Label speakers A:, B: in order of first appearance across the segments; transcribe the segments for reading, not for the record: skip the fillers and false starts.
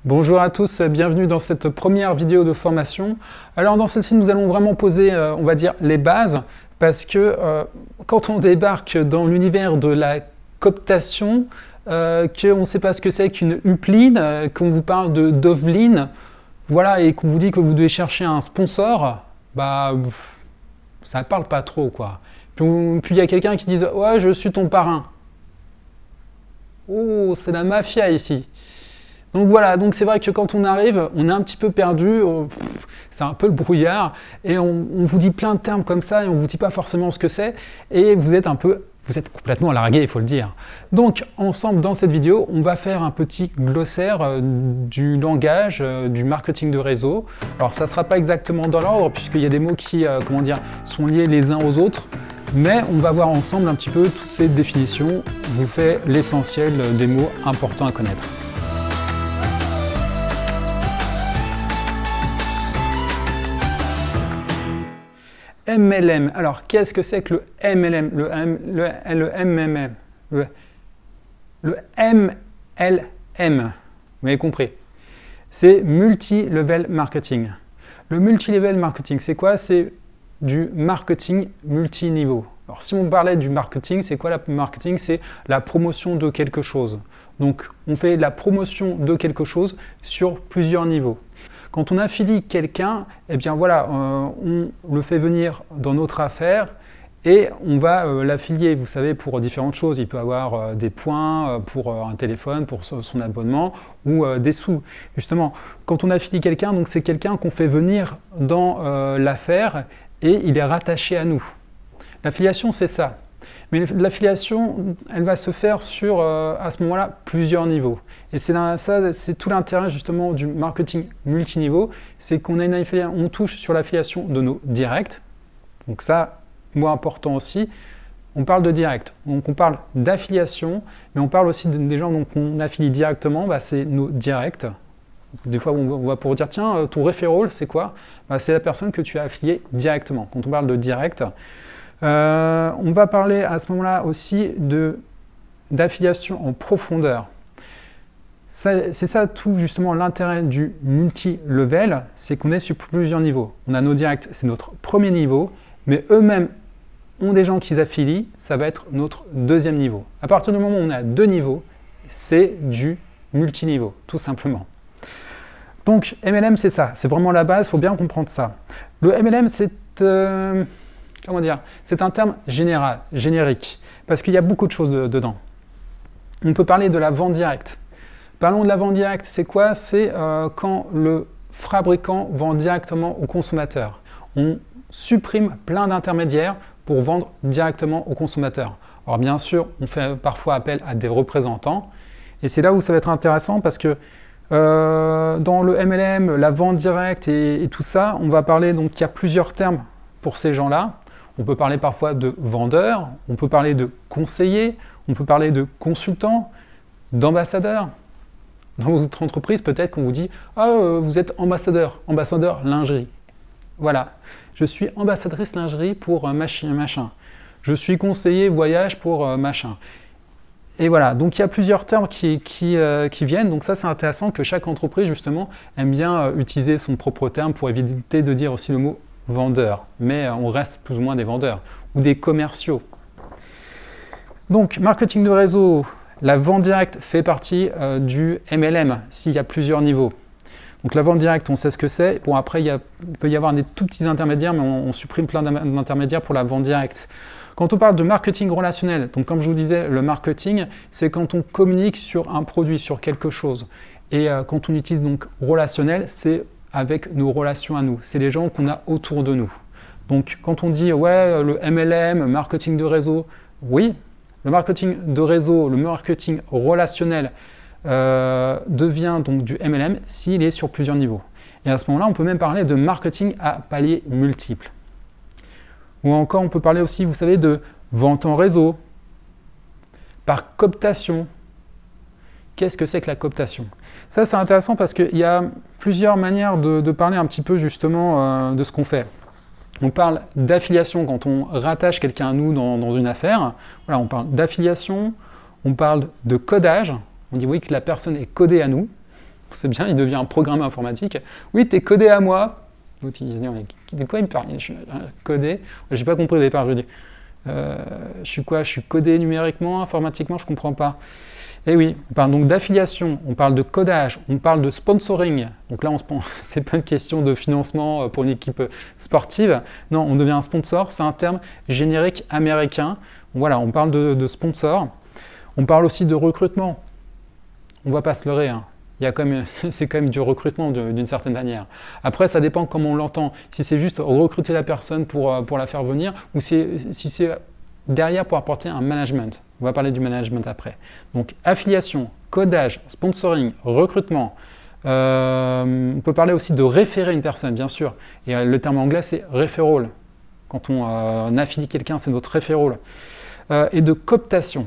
A: Bonjour à tous, bienvenue dans cette première vidéo de formation. Alors dans celle-ci, nous allons vraiment poser, on va dire, les bases, parce que quand on débarque dans l'univers de la cooptation, qu'on ne sait pas ce que c'est qu'une upline, qu'on vous parle de dovline, voilà, et qu'on vous dit que vous devez chercher un sponsor, bah ça ne parle pas trop, quoi. Puis il y a quelqu'un qui dit « Ouais, je suis ton parrain ». Oh, c'est la mafia ici. Donc voilà, donc c'est vrai que quand on arrive, on est un petit peu perdu, c'est un peu le brouillard, et on vous dit plein de termes comme ça, et on ne vous dit pas forcément ce que c'est, et vous êtes complètement largué, il faut le dire. Donc ensemble, dans cette vidéo, on va faire un petit glossaire du langage, du marketing de réseau. Alors ça ne sera pas exactement dans l'ordre, puisqu'il y a des mots qui, comment dire, sont liés les uns aux autres, mais on va voir ensemble un petit peu toutes ces définitions. Je vous fais l'essentiel des mots importants à connaître. MLM. Alors, qu'est-ce que c'est que le MLM? Le MLM. Le MLM. Vous avez compris. C'est Multi-Level Marketing. Le Multi-Level Marketing, c'est quoi? C'est du marketing multiniveau. Alors, si on parlait du marketing, c'est quoi le marketing? C'est la promotion de quelque chose. Donc, on fait la promotion de quelque chose sur plusieurs niveaux. Quand on affilie quelqu'un, eh bien voilà, on le fait venir dans notre affaire et on va l'affilier, vous savez, pour différentes choses. Il peut avoir des points pour un téléphone, pour son abonnement ou des sous. Justement, quand on affilie quelqu'un, donc c'est quelqu'un qu'on fait venir dans l'affaire et il est rattaché à nous. L'affiliation, c'est ça. Mais l'affiliation, elle va se faire sur, à ce moment-là, plusieurs niveaux. Et c'est tout l'intérêt justement du marketing multiniveau, c'est qu'on a on touche sur l'affiliation de nos directs. Donc ça, mot important aussi, on parle de direct. Donc on parle d'affiliation, mais on parle aussi des gens qu'on affilie directement, bah, c'est nos directs. Des fois, on va pour dire, tiens, ton referral, c'est quoi? Bah, c'est la personne que tu as affiliée directement. Quand on parle de direct, on va parler à ce moment-là aussi d'affiliation en profondeur. C'est ça tout justement l'intérêt du multi-level, c'est qu'on est sur plusieurs niveaux. On a nos directs, c'est notre premier niveau, mais eux-mêmes ont des gens qu'ils affilient, ça va être notre deuxième niveau. À partir du moment où on a deux niveaux, c'est du multiniveau, tout simplement. Donc MLM, c'est ça, c'est vraiment la base, il faut bien comprendre ça. Le MLM, c'est comment dire, c'est un terme général, générique, parce qu'il y a beaucoup de choses dedans. On peut parler de la vente directe. Parlons de la vente directe, c'est quoi? C'est quand le fabricant vend directement au consommateur. On supprime plein d'intermédiaires pour vendre directement au consommateur. Alors bien sûr, on fait parfois appel à des représentants, et c'est là où ça va être intéressant parce que dans le MLM, la vente directe et tout ça, on va parler, donc il y a plusieurs termes pour ces gens-là. On peut parler parfois de vendeurs, on peut parler de conseillers, on peut parler de consultants, d'ambassadeurs. Dans votre entreprise, peut-être qu'on vous dit « Ah, vous êtes ambassadeur lingerie. » Voilà, je suis ambassadrice lingerie pour machin. Je suis conseiller voyage pour machin. Et voilà, donc il y a plusieurs termes qui viennent. Donc ça, c'est intéressant que chaque entreprise, justement, aime bien utiliser son propre terme pour éviter de dire aussi le mot vendeur. Mais on reste plus ou moins des vendeurs ou des commerciaux. Donc, marketing de réseau. La vente directe fait partie du MLM, s'il y a plusieurs niveaux. Donc la vente directe, on sait ce que c'est. Bon, après, il peut y avoir des tout petits intermédiaires, mais on supprime plein d'intermédiaires pour la vente directe. Quand on parle de marketing relationnel, donc comme je vous disais, le marketing, c'est quand on communique sur un produit, sur quelque chose. Et quand on utilise donc relationnel, c'est avec nos relations à nous. C'est les gens qu'on a autour de nous. Donc quand on dit, ouais, le MLM, marketing de réseau, oui, le marketing de réseau, le marketing relationnel devient donc du MLM s'il est sur plusieurs niveaux. Et à ce moment-là, on peut même parler de marketing à paliers multiples. Ou encore, on peut parler aussi, vous savez, de vente en réseau, par cooptation. Qu'est-ce que c'est que la cooptation? Ça, c'est intéressant parce qu'il y a plusieurs manières de parler un petit peu justement de ce qu'on fait. On parle d'affiliation quand on rattache quelqu'un à nous dans une affaire. Voilà, on parle d'affiliation, on parle de codage. On dit oui que la personne est codée à nous. c'est bien, il devient un programmeur informatique. Oui, tu es codé à moi. L'autre, il se dit, de quoi il me parle? Je suis codé. J'ai pas compris au départ, je dis. Je suis quoi? Je suis codé numériquement, informatiquement, je comprends pas. Et oui, on parle donc d'affiliation, on parle de codage, on parle de sponsoring. Donc là, c'est pas une question de financement pour une équipe sportive. Non, on devient un sponsor, c'est un terme générique américain. Voilà, on parle de sponsor. On parle aussi de recrutement. On va pas se leurrer, hein. C'est quand même du recrutement d'une certaine manière. Après, ça dépend comment on l'entend. Si c'est juste recruter la personne pour la faire venir, ou si c'est derrière pour apporter un management. On va parler du management après. Donc, affiliation, codage, sponsoring, recrutement. On peut parler aussi de référer une personne, bien sûr. Et le terme anglais, c'est referral. Quand on affilie quelqu'un, c'est notre referral. Et de cooptation.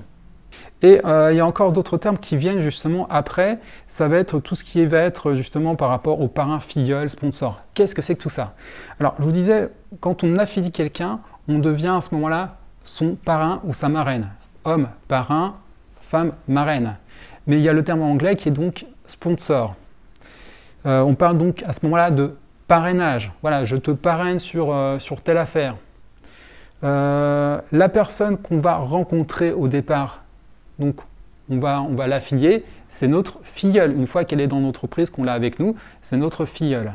A: Et il y a encore d'autres termes qui viennent justement après. Ça va être tout ce qui va être justement par rapport au parrain, filleul, sponsor. Qu'est-ce que c'est que tout ça? Alors, je vous disais, quand on affilie quelqu'un, on devient à ce moment-là son parrain ou sa marraine. Homme, parrain, femme, marraine. Mais il y a le terme anglais qui est donc sponsor. On parle donc à ce moment-là de parrainage. Voilà, je te parraine sur telle affaire. La personne qu'on va rencontrer au départ, donc on va l'affilier, c'est notre filleule. Une fois qu'elle est dans l'entreprise, qu'on l'a avec nous, c'est notre filleule.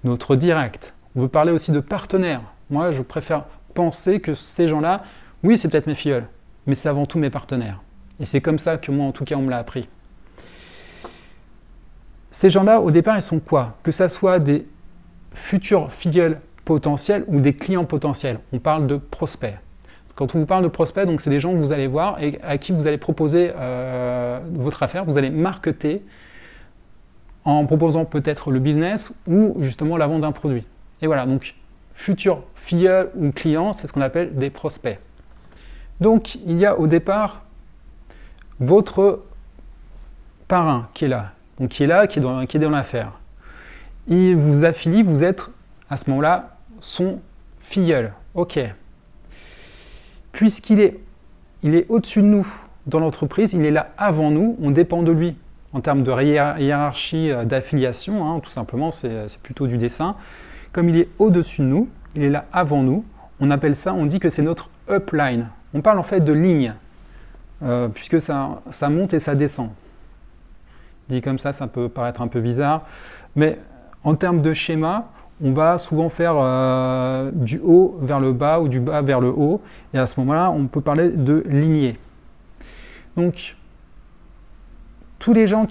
A: Notre direct. On veut parler aussi de partenaires. Moi, je préfère penser que ces gens-là, oui, c'est peut-être mes filleuls, mais c'est avant tout mes partenaires. Et c'est comme ça que moi, en tout cas, on me l'a appris. Ces gens-là, au départ, ils sont quoi? Que ça soit des futurs filleuls potentiels ou des clients potentiels. On parle de prospects. Quand on vous parle de prospects, donc c'est des gens que vous allez voir et à qui vous allez proposer votre affaire. Vous allez marketer en proposant peut-être le business ou justement la vente d'un produit. Et voilà, donc futurs filleuls ou clients, c'est ce qu'on appelle des prospects. Donc il y a au départ votre parrain qui est là, donc qui est dans l'affaire. Il vous affilie, vous êtes à ce moment-là son filleul. Ok. Puisqu'il est au-dessus de nous dans l'entreprise, il est là avant nous, on dépend de lui en termes de hiérarchie d'affiliation, hein, tout simplement, c'est plutôt du dessin. Comme il est au-dessus de nous, il est là avant nous, on appelle ça, on dit que c'est notre upline. On parle en fait de ligne, puisque ça monte et ça descend. Dit comme ça peut paraître un peu bizarre, mais en termes de schéma, on va souvent faire du haut vers le bas ou du bas vers le haut, et à ce moment-là, on peut parler de lignée. Donc, tous les gens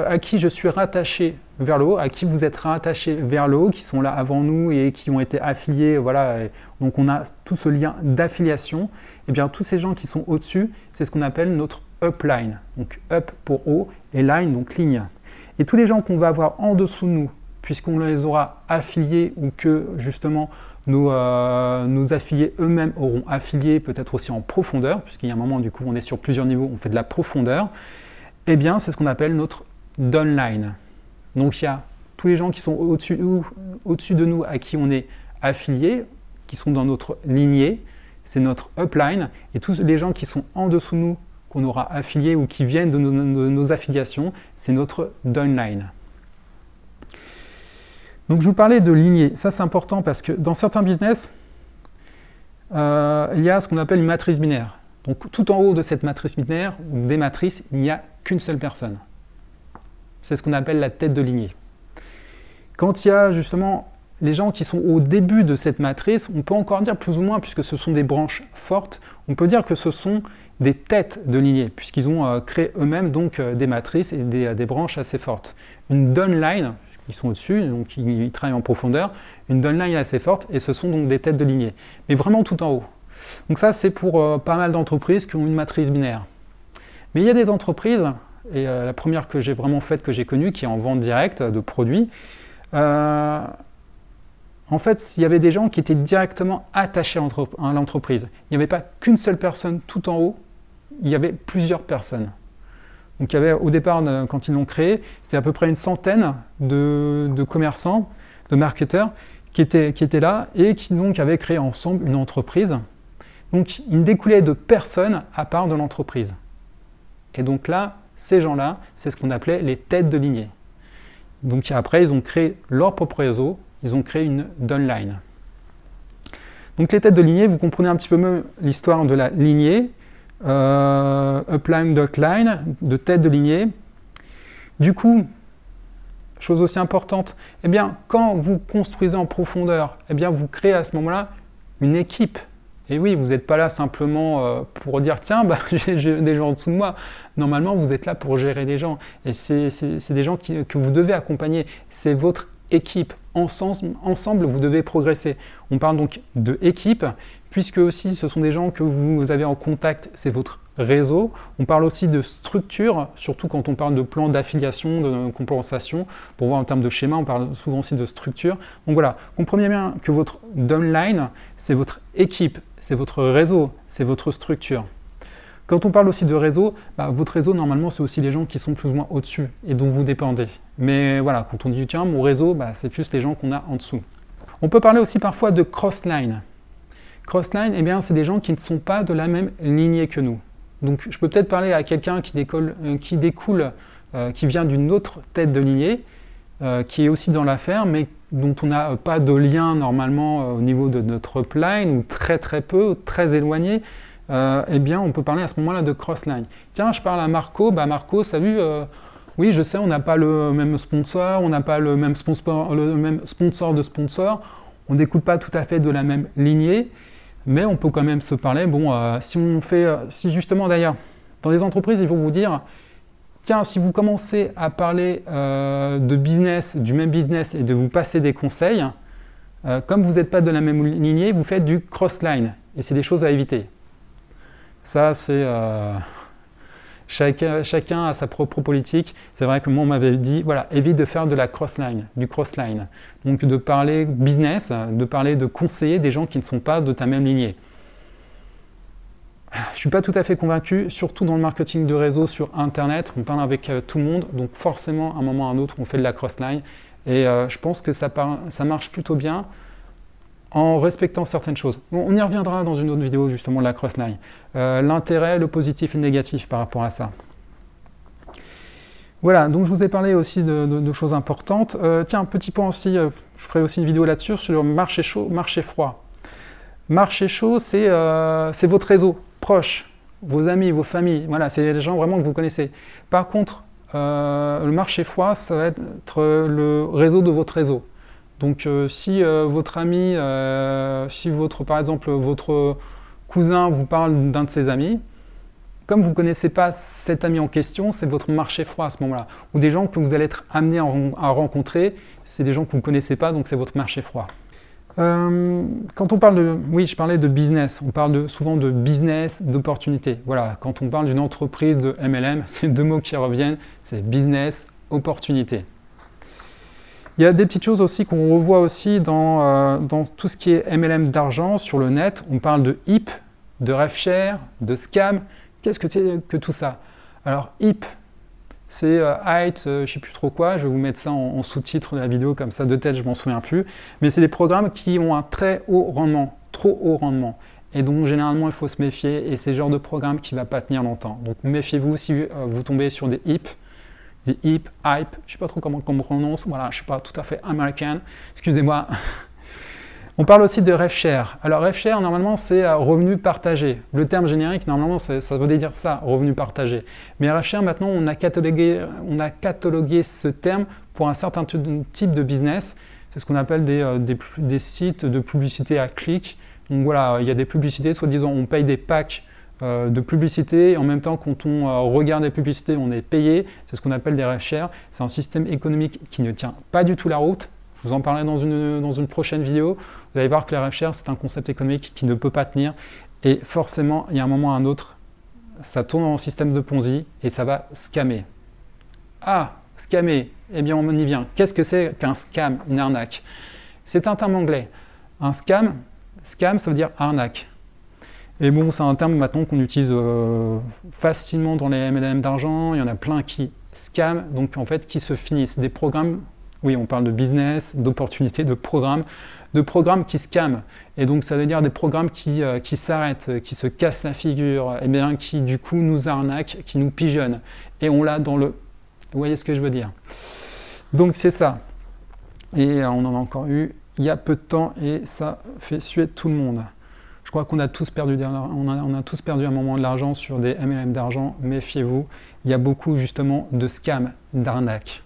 A: à qui je suis rattaché vers le haut, à qui vous êtes rattaché vers le haut, qui sont là avant nous et qui ont été affiliés, voilà, donc on a tout ce lien d'affiliation, et bien tous ces gens qui sont au-dessus, c'est ce qu'on appelle notre upline. Donc up pour haut et line, donc ligne. Et tous les gens qu'on va avoir en dessous de nous, puisqu'on les aura affiliés ou que justement nos affiliés eux-mêmes auront affilié peut-être aussi en profondeur, puisqu'il y a un moment du coup on est sur plusieurs niveaux, on fait de la profondeur, eh bien c'est ce qu'on appelle notre downline. Donc il y a tous les gens qui sont au-dessus de nous à qui on est affilié, qui sont dans notre lignée, c'est notre upline, et tous les gens qui sont en dessous de nous, qu'on aura affiliés ou qui viennent de nos affiliations, c'est notre downline. Donc je vous parlais de lignée, ça c'est important parce que dans certains business, il y a ce qu'on appelle une matrice binaire. Donc tout en haut de cette matrice binaire, ou des matrices, il n'y a qu'une seule personne. C'est ce qu'on appelle la tête de lignée. Quand il y a justement les gens qui sont au début de cette matrice, on peut encore dire plus ou moins, puisque ce sont des branches fortes, on peut dire que ce sont des têtes de lignée, puisqu'ils ont créé eux-mêmes donc des matrices et des branches assez fortes. Une downline, ils sont au-dessus, donc ils travaillent en profondeur, une downline assez forte, et ce sont donc des têtes de lignée, mais vraiment tout en haut. Donc ça, c'est pour pas mal d'entreprises qui ont une matrice binaire. Mais il y a des entreprises, et la première que j'ai vraiment faite, que j'ai connue, qui est en vente directe de produits, en fait, il y avait des gens qui étaient directement attachés à l'entreprise. Il n'y avait pas qu'une seule personne tout en haut, il y avait plusieurs personnes. Donc il y avait au départ, quand ils l'ont créé, c'était à peu près une centaine de commerçants, de marketeurs qui étaient là et qui donc avaient créé ensemble une entreprise. Donc il ne découlait de personne à part de l'entreprise. Et donc là, ces gens-là, c'est ce qu'on appelait les têtes de lignée. Donc après, ils ont créé leur propre réseau, ils ont créé une downline. Donc les têtes de lignée, vous comprenez un petit peu mieux l'histoire de la lignée, upline, downline, de tête de lignée. Du coup, chose aussi importante, eh bien, quand vous construisez en profondeur, eh bien, vous créez à ce moment-là une équipe. Et oui, vous n'êtes pas là simplement pour dire « Tiens, bah, j'ai des gens en dessous de moi ». Normalement, vous êtes là pour gérer des gens. Et c'est des gens que vous devez accompagner. C'est votre équipe. Ensemble, vous devez progresser. On parle donc de équipe, puisque aussi ce sont des gens que vous avez en contact, c'est votre réseau. On parle aussi de structure, surtout quand on parle de plan d'affiliation, de compensation. Pour voir en termes de schéma, on parle souvent aussi de structure. Donc voilà, comprenez bien que votre downline, c'est votre équipe, c'est votre réseau, c'est votre structure. Quand on parle aussi de réseau, bah, votre réseau, normalement, c'est aussi les gens qui sont plus ou moins au-dessus et dont vous dépendez. Mais voilà, quand on dit, tiens, mon réseau, bah, c'est plus les gens qu'on a en dessous. On peut parler aussi parfois de cross-line. Cross-line, eh bien, c'est des gens qui ne sont pas de la même lignée que nous. Donc, je peux peut-être parler à quelqu'un qui vient d'une autre tête de lignée, qui est aussi dans l'affaire, mais dont on n'a pas de lien normalement au niveau de notre upline, ou très très peu, très éloigné. Eh bien, on peut parler à ce moment-là de cross-line. Tiens, je parle à Marco. Bah, Marco, salut. Oui, je sais, on n'a pas le même sponsor, on n'a pas le même sponsor de sponsor. On ne découle pas tout à fait de la même lignée, mais on peut quand même se parler. Bon, si justement d'ailleurs, dans les entreprises, ils vont vous dire, tiens, si vous commencez à parler de business, du même business et de vous passer des conseils, comme vous n'êtes pas de la même lignée, vous faites du cross-line. Et c'est des choses à éviter. Ça, c'est... Chacun a sa propre politique. C'est vrai que moi, on m'avait dit, voilà, évite de faire de la cross-line, du cross-line. Donc, de parler business, de parler de conseiller des gens qui ne sont pas de ta même lignée. Je ne suis pas tout à fait convaincu, surtout dans le marketing de réseau sur Internet. On parle avec tout le monde, donc forcément, à un moment ou à un autre, on fait de la cross-line. Et je pense que ça marche plutôt bien en respectant certaines choses. Bon, on y reviendra dans une autre vidéo, justement, de la cross-line. L'intérêt, le positif et le négatif par rapport à ça. Voilà, donc je vous ai parlé aussi de choses importantes. Tiens, petit point aussi, je ferai aussi une vidéo là-dessus, sur le marché chaud, marché froid. Marché chaud, c'est votre réseau proche, vos amis, vos familles, voilà, c'est les gens vraiment que vous connaissez. Par contre, le marché froid, ça va être le réseau de votre réseau. Donc si votre ami, par exemple votre cousin vous parle d'un de ses amis, comme vous ne connaissez pas cet ami en question, c'est votre marché froid à ce moment-là. Ou des gens que vous allez être amené à rencontrer, c'est des gens que vous ne connaissez pas, donc c'est votre marché froid. Quand on parle de... Oui, je parlais de business, on parle souvent de business, d'opportunité. Voilà, quand on parle d'une entreprise de MLM, c'est deux mots qui reviennent, c'est business, opportunité. Il y a des petites choses aussi qu'on revoit aussi dans tout ce qui est MLM d'argent sur le net. On parle de HIP, de RevShare, de scam. Qu'est-ce que c'est que tout ça? Alors HIP, c'est height, je ne sais plus trop quoi. Je vais vous mettre ça en sous-titre de la vidéo, comme ça de tête, je ne m'en souviens plus. Mais c'est des programmes qui ont un très haut rendement, trop haut rendement. Et donc généralement, il faut se méfier. Et c'est le genre de programme qui ne va pas tenir longtemps. Donc méfiez-vous si vous tombez sur des HIP. Des HIP, hype, je ne sais pas trop comment on prononce, voilà, je ne suis pas tout à fait américain, excusez-moi. On parle aussi de RevShare. Alors RevShare, normalement, c'est revenu partagé. Le terme générique, normalement, ça veut dire ça, revenu partagé. Mais RevShare, maintenant, on a catalogué ce terme pour un certain type de business. C'est ce qu'on appelle des sites de publicité à clic. Donc voilà, il y a des publicités, soi-disant, on paye des packs de publicité, et en même temps quand on regarde les publicités on est payé, c'est ce qu'on appelle des RevShare. C'est un système économique qui ne tient pas du tout la route, je vous en parlerai dans une prochaine vidéo. Vous allez voir que les RevShare c'est un concept économique qui ne peut pas tenir, et forcément il y a un moment ou un autre ça tourne en système de Ponzi et ça va scammer. Ah, scammer, eh bien on y vient. Qu'est-ce que c'est qu'un scam, une arnaque? C'est un terme anglais. Un scam, ça veut dire arnaque. Et bon, c'est un terme maintenant qu'on utilise facilement dans les MLM d'argent. Il y en a plein qui scam, donc en fait qui se finissent. Des programmes, oui, on parle de business, d'opportunités, de programmes qui scamment. Et donc ça veut dire des programmes qui s'arrêtent, qui se cassent la figure, et bien qui du coup nous arnaquent, qui nous pigeonnent. Et on l'a dans le... Vous voyez ce que je veux dire? Donc c'est ça. Et on en a encore eu il y a peu de temps et ça fait suer tout le monde. Je crois qu'on a tous perdu, on a tous perdu un moment de l'argent sur des MLM d'argent. Méfiez-vous, il y a beaucoup justement de scams, d'arnaques.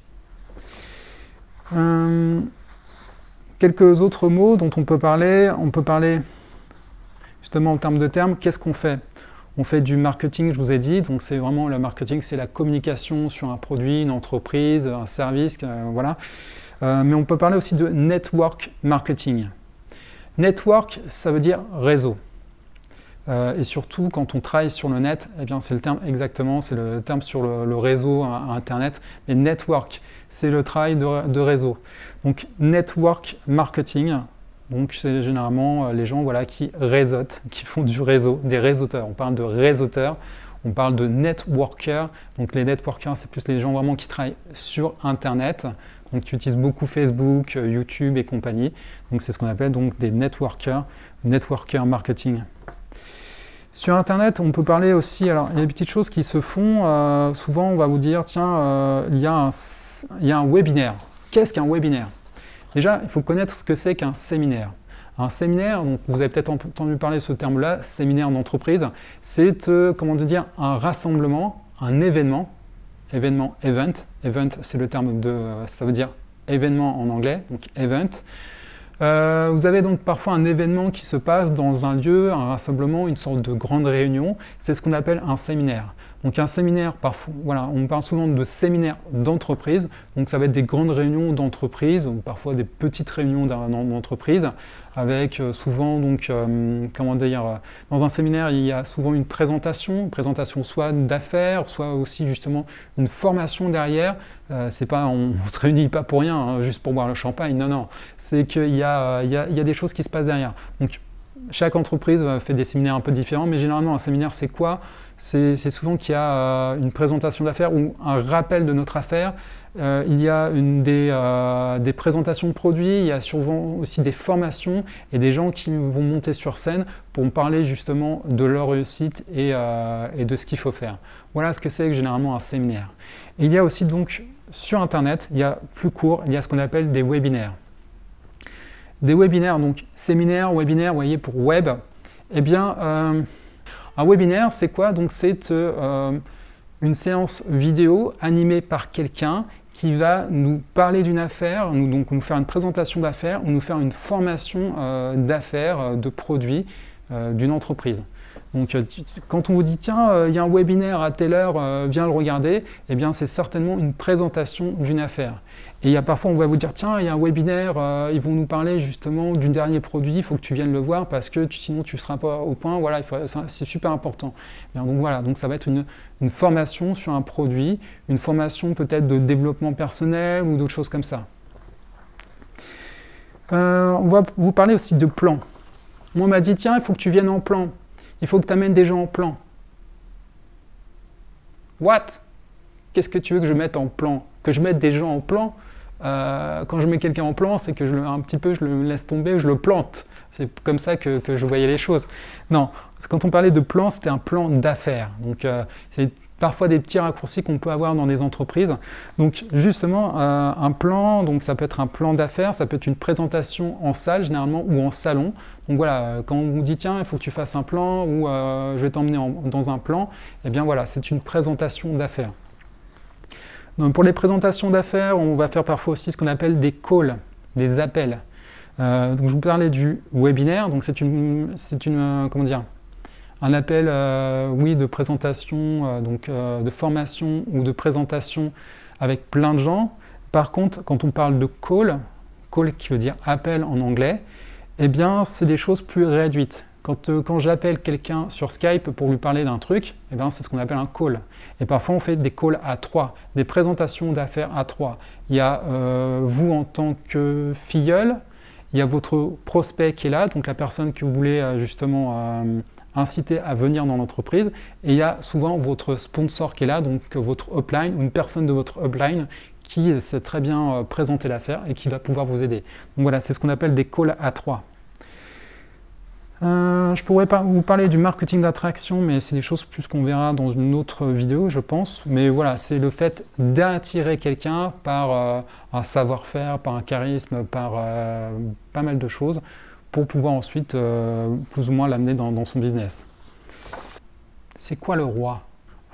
A: Quelques autres mots dont on peut parler justement en termes de termes. Qu'est-ce qu'on fait? On fait du marketing, je vous ai dit, donc c'est vraiment le marketing, c'est la communication sur un produit, une entreprise, un service, voilà. Mais on peut parler aussi de network marketing. Network, ça veut dire réseau. Et surtout, quand on travaille sur le net, eh bien, c'est le terme exactement, c'est le terme sur le réseau à Internet. Mais network, c'est le travail de réseau. Donc, network marketing, donc c'est généralement les gens voilà, qui réseautent, qui font du réseau, des réseauteurs. On parle de réseauteurs, on parle de networkers. Donc, les networkers, c'est plus les gens vraiment qui travaillent sur Internet. Donc, qui utilisent beaucoup Facebook, YouTube et compagnie. Donc, c'est ce qu'on appelle donc des networkers, networker marketing. Sur Internet, on peut parler aussi, alors il y a des petites choses qui se font, souvent on va vous dire, tiens, il y a un webinaire. Qu'est-ce qu'un webinaire? Déjà, il faut connaître ce que c'est qu'un séminaire. Un séminaire, donc vous avez peut-être entendu parler de ce terme-là, séminaire d'entreprise, c'est, comment dire, un rassemblement, un événement, event, c'est le terme ça veut dire événement en anglais, donc event. Vous avez donc parfois un événement qui se passe dans un lieu, un rassemblement, une sorte de grande réunion, c'est ce qu'on appelle un séminaire. Donc un séminaire, parfois, voilà, on parle souvent de séminaire d'entreprise, donc ça va être des grandes réunions d'entreprise, ou parfois des petites réunions d'entreprise, avec souvent, donc, comment dire, dans un séminaire, il y a souvent une présentation soit d'affaires, soit aussi justement une formation derrière. C'est pas, on ne se réunit pas pour rien, hein, juste pour boire le champagne, non, non, c'est qu'il y a des choses qui se passent derrière. Donc chaque entreprise fait des séminaires un peu différents, mais généralement un séminaire c'est quoi? C'est souvent qu'il y a une présentation d'affaires ou un rappel de notre affaire. Il y a des présentations de produits, il y a souvent aussi des formations et des gens qui vont monter sur scène pour me parler justement de leur réussite et de ce qu'il faut faire. Voilà ce que c'est généralement un séminaire. Et il y a aussi donc sur Internet, il y a plus court, il y a ce qu'on appelle des webinaires. Des webinaires, donc séminaire, webinaire, vous voyez pour web, eh bien un webinaire c'est quoi? Donc c'est une séance vidéo animée par quelqu'un qui va nous parler d'une affaire, donc nous faire une présentation d'affaires ou nous faire une formation d'affaires, de produits d'une entreprise. Donc quand on vous dit tiens, il y a un webinaire à telle heure, viens le regarder, eh bien c'est certainement une présentation d'une affaire. Et il y a parfois on va vous dire tiens, il y a un webinaire, ils vont nous parler justement du dernier produit, il faut que tu viennes le voir parce que sinon tu ne seras pas au point, voilà, c'est super important. Bien, donc voilà, donc ça va être une formation sur un produit, une formation peut-être de développement personnel ou d'autres choses comme ça. On va vous parler aussi de plan. Moi on m'a dit tiens, il faut que tu viennes en plan. Il faut que tu amènes des gens en plan. What? Qu'est-ce que tu veux que je mette en plan? Que je mette des gens en plan? Quand je mets quelqu'un en plan, c'est que je le laisse tomber ou je le plante. C'est comme ça que je voyais les choses. Non, quand on parlait de plan, c'était un plan d'affaires. Donc, c'est parfois des petits raccourcis qu'on peut avoir dans des entreprises. Donc, justement, un plan, donc ça peut être un plan d'affaires, ça peut être une présentation en salle, généralement, ou en salon. Donc voilà, quand on vous dit tiens, il faut que tu fasses un plan ou je vais t'emmener dans un plan, eh bien voilà, c'est une présentation d'affaires. Donc pour les présentations d'affaires, on va faire parfois aussi ce qu'on appelle des calls, des appels. Donc je vous parlais du webinaire, donc c'est comment dire, un appel, oui, de présentation, de formation ou de présentation avec plein de gens. Par contre, quand on parle de call qui veut dire appel en anglais, eh bien, c'est des choses plus réduites. Quand j'appelle quelqu'un sur Skype pour lui parler d'un truc, eh bien, c'est ce qu'on appelle un call. Et parfois, on fait des calls à 3, des présentations d'affaires à 3. Il y a vous en tant que filleul, il y a votre prospect qui est là, donc la personne que vous voulez justement inciter à venir dans l'entreprise. Et il y a souvent votre sponsor qui est là, donc votre upline, ou une personne de votre upline qui sait très bien présenter l'affaire et qui va pouvoir vous aider. Donc voilà, c'est ce qu'on appelle des calls à 3. Je pourrais vous parler du marketing d'attraction, mais c'est des choses plus qu'on verra dans une autre vidéo, je pense. Mais voilà, c'est le fait d'attirer quelqu'un par un savoir-faire, par un charisme, par pas mal de choses, pour pouvoir ensuite plus ou moins l'amener dans son business. C'est quoi le roi?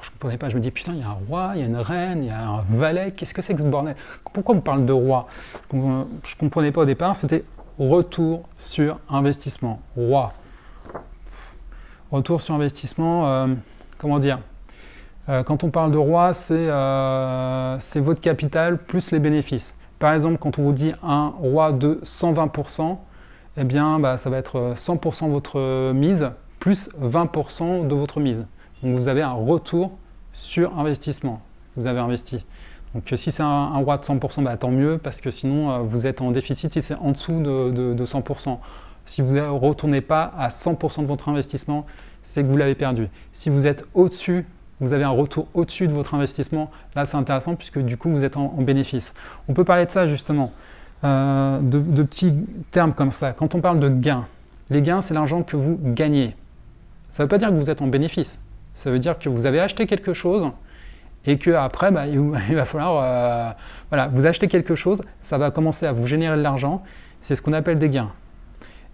A: Je ne comprenais pas, je me dis putain, il y a un roi, il y a une reine, il y a un valet, qu'est-ce que c'est que ce bordel? Pourquoi on parle de roi? Je ne comprenais pas au départ, c'était retour sur investissement, roi. Retour sur investissement, comment dire? Quand on parle de roi, c'est votre capital plus les bénéfices. Par exemple, quand on vous dit un roi de 120%, eh bien, ça va être 100% votre mise plus 20% de votre mise. Donc vous avez un retour sur investissement. Vous avez investi. Donc si c'est un roi de 100%, tant mieux, parce que sinon vous êtes en déficit si c'est en dessous de 100%. Si vous ne retournez pas à 100% de votre investissement, c'est que vous l'avez perdu. Si vous êtes au-dessus, vous avez un retour au-dessus de votre investissement, là c'est intéressant puisque du coup vous êtes en bénéfice. On peut parler de ça justement, de petits termes comme ça. Quand on parle de gains, les gains c'est l'argent que vous gagnez. Ça ne veut pas dire que vous êtes en bénéfice. Ça veut dire que vous avez acheté quelque chose et qu'après, il va falloir... voilà, vous achetez quelque chose, ça va commencer à vous générer de l'argent. C'est ce qu'on appelle des gains.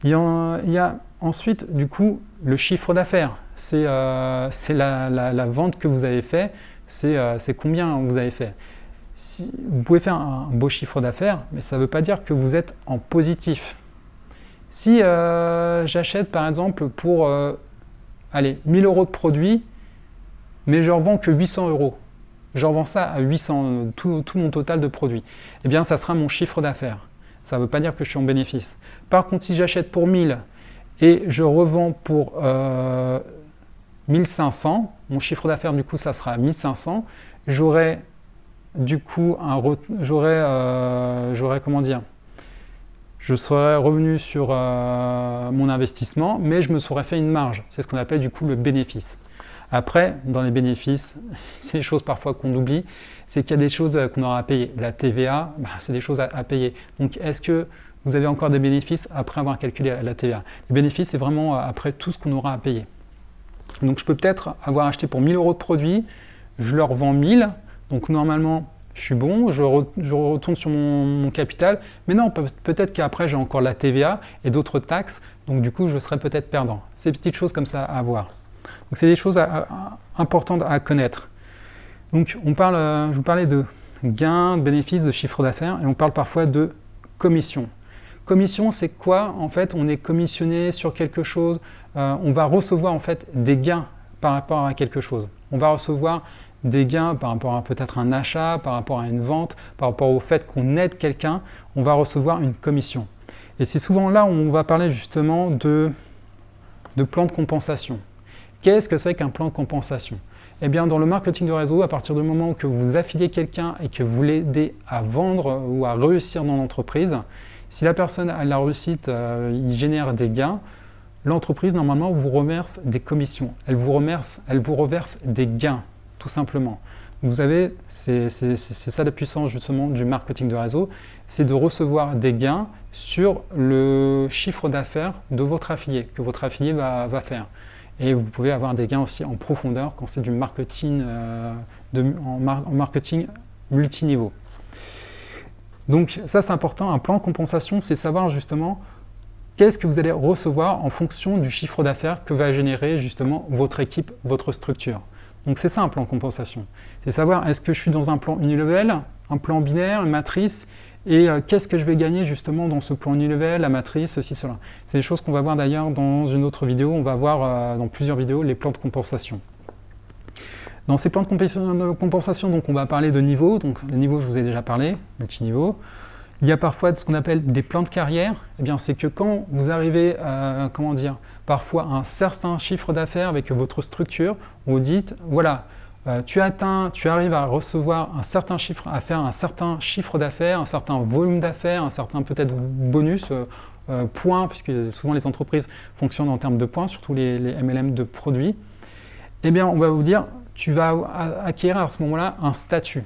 A: Il y a ensuite, du coup, le chiffre d'affaires. C'est la vente que vous avez fait, c'est combien vous avez fait. Vous pouvez faire un beau chiffre d'affaires, mais ça ne veut pas dire que vous êtes en positif. Si j'achète, par exemple, pour... allez, 1000 € de produits, mais je ne revends que 800 €. Je revends ça à 800, tout mon total de produits. Eh bien, ça sera mon chiffre d'affaires. Ça ne veut pas dire que je suis en bénéfice. Par contre, si j'achète pour 1000 et je revends pour 1500, mon chiffre d'affaires, du coup, ça sera 1500. J'aurai, du coup, comment dire, je serais revenu sur mon investissement, mais je me serais fait une marge. C'est ce qu'on appelle du coup le bénéfice. Après, dans les bénéfices, c'est des choses parfois qu'on oublie, c'est qu'il y a des choses qu'on aura à payer. La TVA, c'est des choses à payer. Donc, est-ce que vous avez encore des bénéfices après avoir calculé la TVA? Les bénéfices, c'est vraiment après tout ce qu'on aura à payer. Donc, je peux peut-être avoir acheté pour 1000 € de produits, je leur vends 1000, donc normalement, je suis bon, je retourne sur mon capital, mais non, peut-être qu'après j'ai encore la TVA et d'autres taxes, donc du coup je serai peut-être perdant. C'est des petites choses comme ça à voir. Donc c'est des choses importantes à connaître. Donc je vous parlais de gains, de bénéfices, de chiffre d'affaires, et on parle parfois de commission. Commission, c'est quoi? En fait, on est commissionné sur quelque chose, on va recevoir en fait des gains par rapport à quelque chose. On va recevoir des gains par rapport à peut-être un achat, par rapport à une vente, par rapport au fait qu'on aide quelqu'un, on va recevoir une commission. Et c'est souvent là où on va parler justement de plan de compensation. Qu'est-ce que c'est qu'un plan de compensation? Eh bien, dans le marketing de réseau, à partir du moment que vous affiliez quelqu'un et que vous l'aidez à vendre ou à réussir dans l'entreprise, si la personne a la réussite, il génère des gains, l'entreprise normalement vous reverse des commissions. Elle vous reverse des gains. Tout simplement. Vous avez, c'est ça la puissance justement du marketing de réseau, c'est de recevoir des gains sur le chiffre d'affaires de votre affilié, que votre affilié va faire. Et vous pouvez avoir des gains aussi en profondeur quand c'est du marketing, en marketing multiniveau. Donc ça c'est important, un plan de compensation, c'est savoir justement qu'est-ce que vous allez recevoir en fonction du chiffre d'affaires que va générer justement votre équipe, votre structure. Donc c'est ça un plan de compensation. C'est savoir est-ce que je suis dans un plan unilevel, un plan binaire, une matrice, et qu'est-ce que je vais gagner justement dans ce plan unilevel, la matrice, ceci, cela. C'est des choses qu'on va voir d'ailleurs dans une autre vidéo. On va voir dans plusieurs vidéos les plans de compensation. Dans ces plans de compensation, donc, on va parler de niveaux. Donc les niveaux, je vous ai déjà parlé, multiniveaux. Il y a parfois ce qu'on appelle des plans de carrière. Eh bien, c'est que quand vous arrivez, comment dire, parfois à un certain chiffre d'affaires avec votre structure, vous dites, voilà, tu arrives à recevoir un certain chiffre, à faire un certain chiffre d'affaires, un certain volume d'affaires, un certain peut-être bonus, points, puisque souvent les entreprises fonctionnent en termes de points, surtout les MLM de produits. Eh bien, on va vous dire, tu vas acquérir à ce moment-là un statut.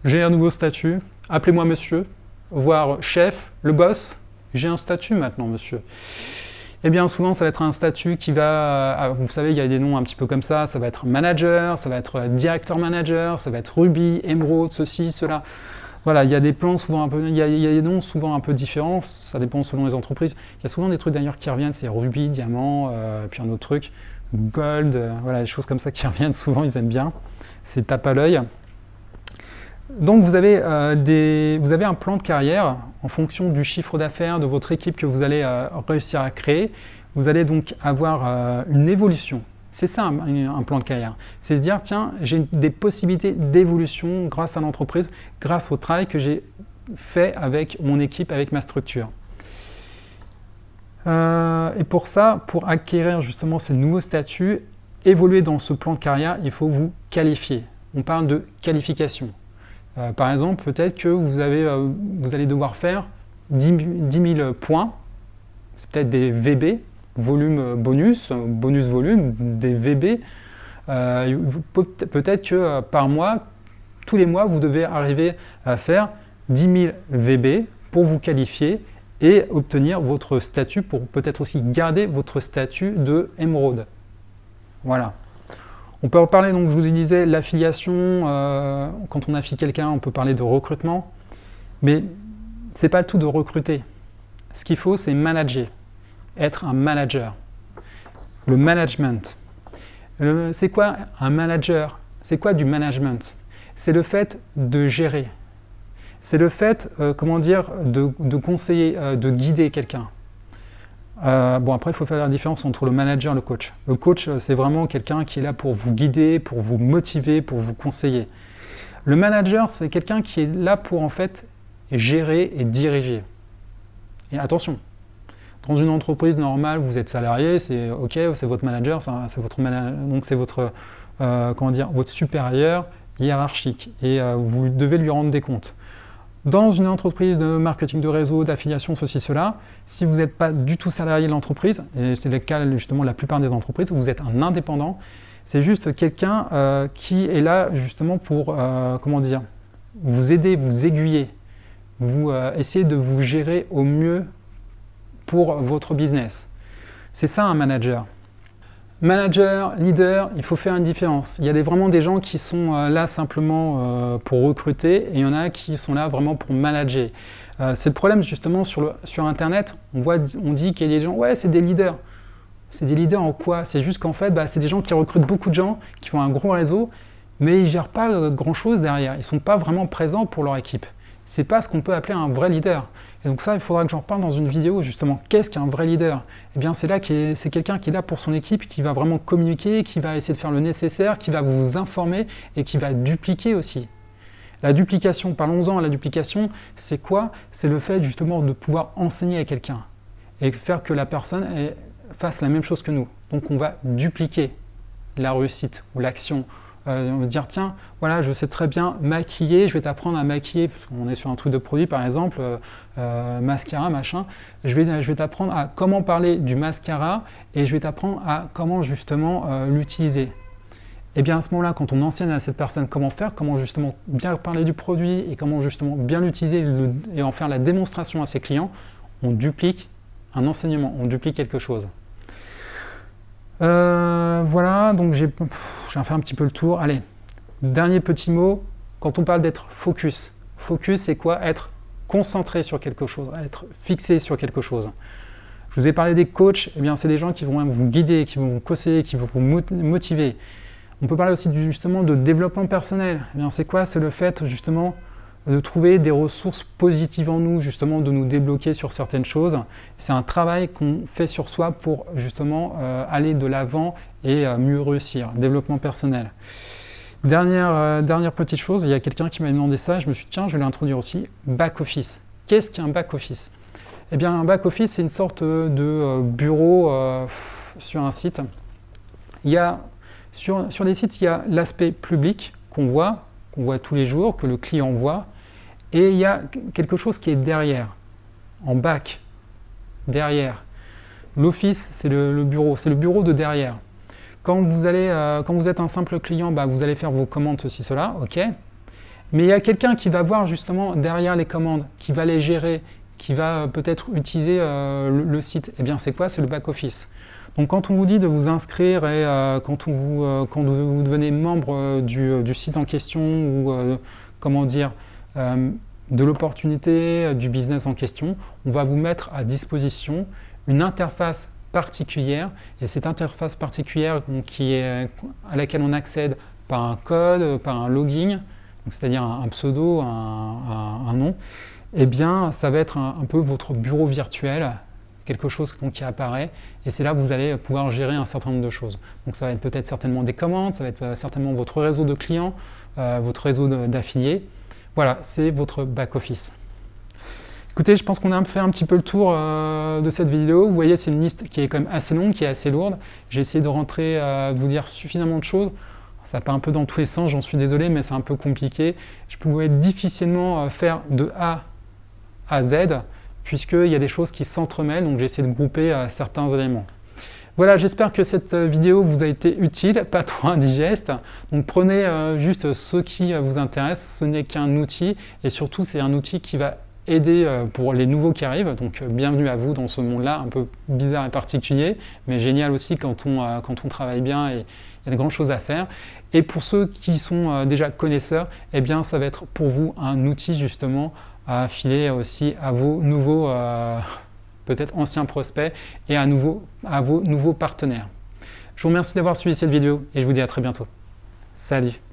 A: J'ai un nouveau statut, appelez-moi monsieur, voire chef, le boss, J'ai un statut maintenant, monsieur. Eh bien, souvent, ça va être un statut qui va... vous savez, il y a des noms un petit peu comme ça. Ça va être manager, ça va être directeur manager, ça va être Ruby, Emerald, ceci, cela. Voilà, il y a des plans souvent un peu... Il y a des noms souvent un peu différents. Ça dépend selon les entreprises. Il y a souvent des trucs d'ailleurs qui reviennent. C'est Ruby, Diamant, puis un autre truc. Gold, voilà, des choses comme ça qui reviennent souvent. Ils aiment bien. C'est tape à l'œil. Donc vous avez un plan de carrière en fonction du chiffre d'affaires de votre équipe que vous allez réussir à créer. Vous allez donc avoir une évolution. C'est ça un plan de carrière. C'est se dire, tiens, j'ai des possibilités d'évolution grâce à l'entreprise, grâce au travail que j'ai fait avec mon équipe, avec ma structure. Et pour ça, pour acquérir justement ces nouveaux statuts, évoluer dans ce plan de carrière, il faut vous qualifier. On parle de qualification. Par exemple, peut-être que vous allez devoir faire 10 000 points, c'est peut-être des VB, volume bonus, bonus volume, des VB. Peut-être que par mois, tous les mois, vous devez arriver à faire 10 000 VB pour vous qualifier et obtenir votre statut, pour peut-être aussi garder votre statut de Emerald. Voilà. On peut en parler, donc je vous disais, l'affiliation, quand on affile quelqu'un, on peut parler de recrutement, mais ce n'est pas le tout de recruter. Ce qu'il faut, c'est manager, être un manager. Le management. C'est quoi un manager? C'est quoi du management? C'est le fait de gérer. C'est le fait, comment dire, de conseiller, de guider quelqu'un. Bon, après, il faut faire la différence entre le manager et le coach. Le coach, c'est vraiment quelqu'un qui est là pour vous guider, pour vous motiver, pour vous conseiller. Le manager, c'est quelqu'un qui est là pour, en fait, gérer et diriger. Et attention, dans une entreprise normale, vous êtes salarié, c'est OK, c'est votre manager, donc c'est votre, comment dire, votre supérieur hiérarchique. Et vous devez lui rendre des comptes. Dans une entreprise de marketing de réseau, d'affiliation, ceci, cela, si vous n'êtes pas du tout salarié de l'entreprise, et c'est le cas justement de la plupart des entreprises, vous êtes un indépendant, c'est juste quelqu'un qui est là justement pour, comment dire, vous aider, vous aiguiller, vous essayer de vous gérer au mieux pour votre business. C'est ça un manager. Manager, leader, il faut faire une différence. Il y a vraiment des gens qui sont là simplement pour recruter et il y en a qui sont là vraiment pour manager. C'est le problème justement sur Internet. On dit qu'il y a des gens, ouais, c'est des leaders. C'est des leaders en quoi? C'est juste qu'en fait, c'est des gens qui recrutent beaucoup de gens, qui font un gros réseau, mais ils ne gèrent pas grand-chose derrière. Ils ne sont pas vraiment présents pour leur équipe. Ce n'est pas ce qu'on peut appeler un vrai leader. Et donc ça, il faudra que j'en reparle dans une vidéo, justement. Qu'est-ce qu'un vrai leader? Eh bien, c'est quelqu'un qui est là pour son équipe, qui va vraiment communiquer, qui va essayer de faire le nécessaire, qui va vous informer et qui va dupliquer aussi. La duplication, parlons-en, la duplication, c'est quoi? C'est le fait justement de pouvoir enseigner à quelqu'un et faire que la personne fasse la même chose que nous. Donc on va dupliquer la réussite ou l'action. On va dire, tiens, voilà, je sais très bien maquiller, je vais t'apprendre à maquiller, parce qu'on est sur un truc de produit par exemple, mascara, machin, je vais t'apprendre à comment parler du mascara et je vais t'apprendre à comment justement l'utiliser. Et bien à ce moment-là, quand on enseigne à cette personne comment faire, comment justement bien parler du produit et comment justement bien l'utiliser et en faire la démonstration à ses clients, on duplique un enseignement, on duplique quelque chose. Voilà, donc j'ai fait un petit peu le tour. Allez, dernier petit mot, quand on parle d'être focus. Focus, c'est quoi? Être concentré sur quelque chose, être fixé sur quelque chose. Je vous ai parlé des coachs, eh bien c'est des gens qui vont vous guider, qui vont vous conseiller, qui vont vous motiver. On peut parler aussi justement de développement personnel. Eh bien c'est quoi? C'est le fait justement de trouver des ressources positives en nous, justement de nous débloquer sur certaines choses. C'est un travail qu'on fait sur soi pour justement aller de l'avant et mieux réussir. Développement personnel. Dernière petite chose, il y a quelqu'un qui m'a demandé ça, je me suis dit tiens, je vais l'introduire aussi. Back office. Qu'est-ce qu'un back office? Eh bien un back office, c'est une sorte de bureau sur un site. Sur les sites, il y a l'aspect public qu'on voit tous les jours, que le client voit, et il y a quelque chose qui est derrière, en back, derrière. L'office, c'est le bureau, c'est le bureau de derrière. Quand vous êtes un simple client, vous allez faire vos commandes, ceci, cela, ok. Mais il y a quelqu'un qui va voir justement derrière les commandes, qui va les gérer, qui va peut-être utiliser le site. Eh bien, c'est quoi? C'est le back-office. Donc, quand on vous dit de vous inscrire et quand vous devenez membre du site en question ou, comment dire, de l'opportunité, du business en question, on va vous mettre à disposition une interface particulière. Et cette interface particulière à laquelle on accède par un code, par un login, c'est-à-dire un pseudo, un nom, eh bien, ça va être un peu votre bureau virtuel, quelque chose donc, qui apparaît, et c'est là que vous allez pouvoir gérer un certain nombre de choses. Donc ça va être peut-être certainement des commandes, ça va être certainement votre réseau de clients, votre réseau d'affiliés. Voilà, c'est votre back-office. Écoutez, je pense qu'on a fait un petit peu le tour de cette vidéo. Vous voyez, c'est une liste qui est quand même assez longue, qui est assez lourde. J'ai essayé de rentrer, de vous dire suffisamment de choses. Ça part un peu dans tous les sens, j'en suis désolé, mais c'est un peu compliqué. Je pouvais difficilement faire de A à Z, puisqu'il y a des choses qui s'entremêlent, donc j'ai essayé de grouper certains éléments. Voilà, j'espère que cette vidéo vous a été utile, pas trop indigeste. Donc prenez juste ce qui vous intéresse, ce n'est qu'un outil, et surtout c'est un outil qui va aider pour les nouveaux qui arrivent. Donc bienvenue à vous dans ce monde-là, un peu bizarre et particulier, mais génial aussi quand on travaille bien et il y a de grandes choses à faire. Et pour ceux qui sont déjà connaisseurs, eh bien ça va être pour vous un outil justement à filer aussi à vos nouveaux peut-être anciens prospects et à vos nouveaux partenaires. Je vous remercie d'avoir suivi cette vidéo et je vous dis à très bientôt. Salut!